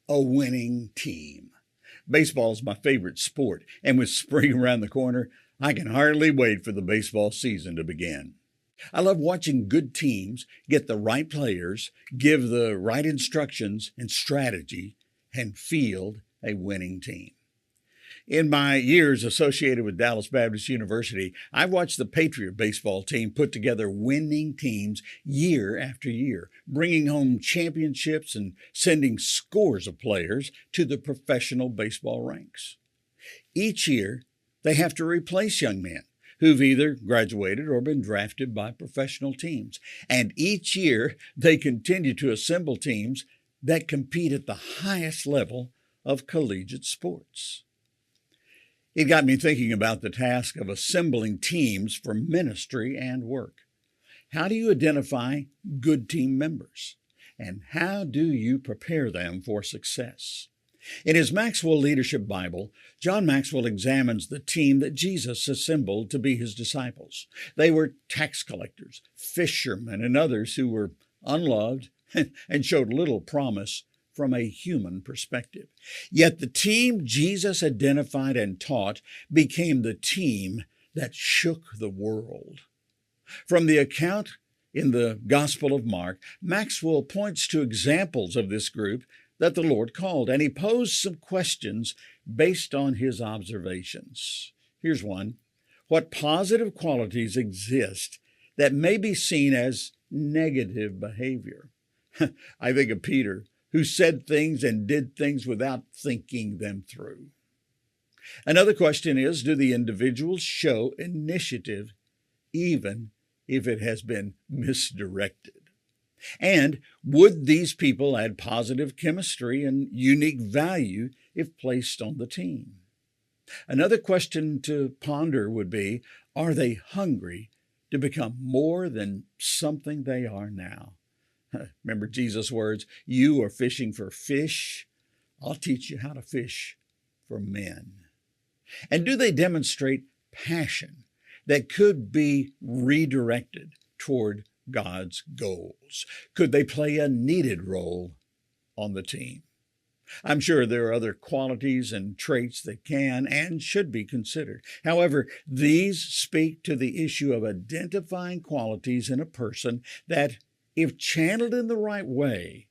A winning team. Baseball is my favorite sport, and with spring around the corner, I can hardly wait for the baseball season to begin. I love watching good teams get the right players, give the right instructions and strategy, and field a winning team. In my years associated with Dallas Baptist University, I've watched the Patriot baseball team put together winning teams year after year, bringing home championships and sending scores of players to the professional baseball ranks. Each year, they have to replace young men who've either graduated or been drafted by professional teams. And each year, they continue to assemble teams that compete at the highest level of collegiate sports. It got me thinking about the task of assembling teams for ministry and work. How do you identify good team members? And how do you prepare them for success? In his Maxwell Leadership Bible, John Maxwell examines the team that Jesus assembled to be his disciples. They were tax collectors, fishermen, and others who were unloved and showed little promise from a human perspective. Yet the team Jesus identified and taught became the team that shook the world. From the account in the Gospel of Mark, Maxwell points to examples of this group that the Lord called, and he posed some questions based on his observations. Here's one. What positive qualities exist that may be seen as negative behavior? I think of Peter, who said things and did things without thinking them through. Another question is, do the individuals show initiative even if it has been misdirected? And would these people add positive chemistry and unique value if placed on the team? Another question to ponder would be, are they hungry to become more than something they are now? Remember Jesus' words, you are fishing for fish. I'll teach you how to fish for men. And do they demonstrate passion that could be redirected toward God's goals? Could they play a needed role on the team? I'm sure there are other qualities and traits that can and should be considered. However, these speak to the issue of identifying qualities in a person that, if channeled in the right way,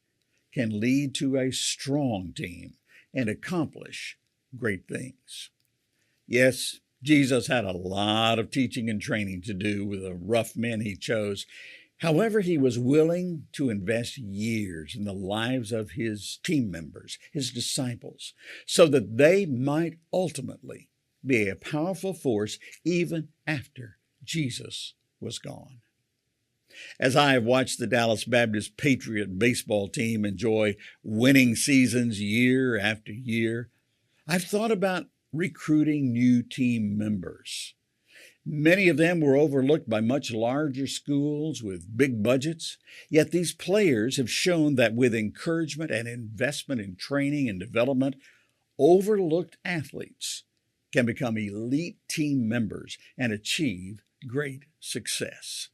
can lead to a strong team and accomplish great things. Yes, Jesus had a lot of teaching and training to do with the rough men he chose. However, he was willing to invest years in the lives of his team members, his disciples, so that they might ultimately be a powerful force even after Jesus was gone. As I have watched the Dallas Baptist Patriot baseball team enjoy winning seasons year after year, I've thought about recruiting new team members. Many of them were overlooked by much larger schools with big budgets, yet these players have shown that with encouragement and investment in training and development, overlooked athletes can become elite team members and achieve great success.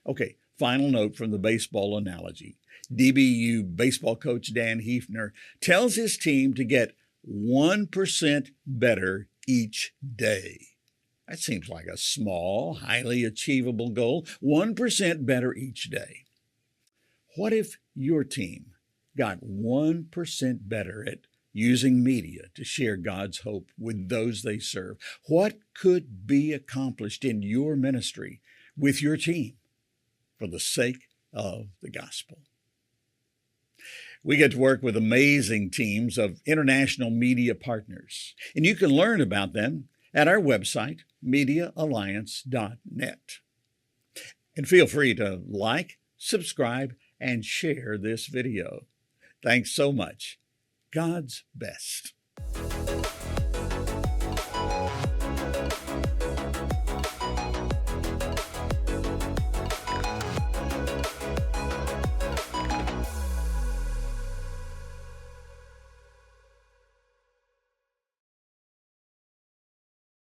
Okay, final note from the baseball analogy. DBU baseball coach Dan Hefner tells his team to get 1% better each day. That seems like a small, highly achievable goal, 1% better each day. What if your team got 1% better at using media to share God's hope with those they serve? What could be accomplished in your ministry with your team for the sake of the gospel? We get to work with amazing teams of international media partners, and you can learn about them at our website, mediaalliance.net. And feel free to like, subscribe, and share this video. Thanks so much. God's best.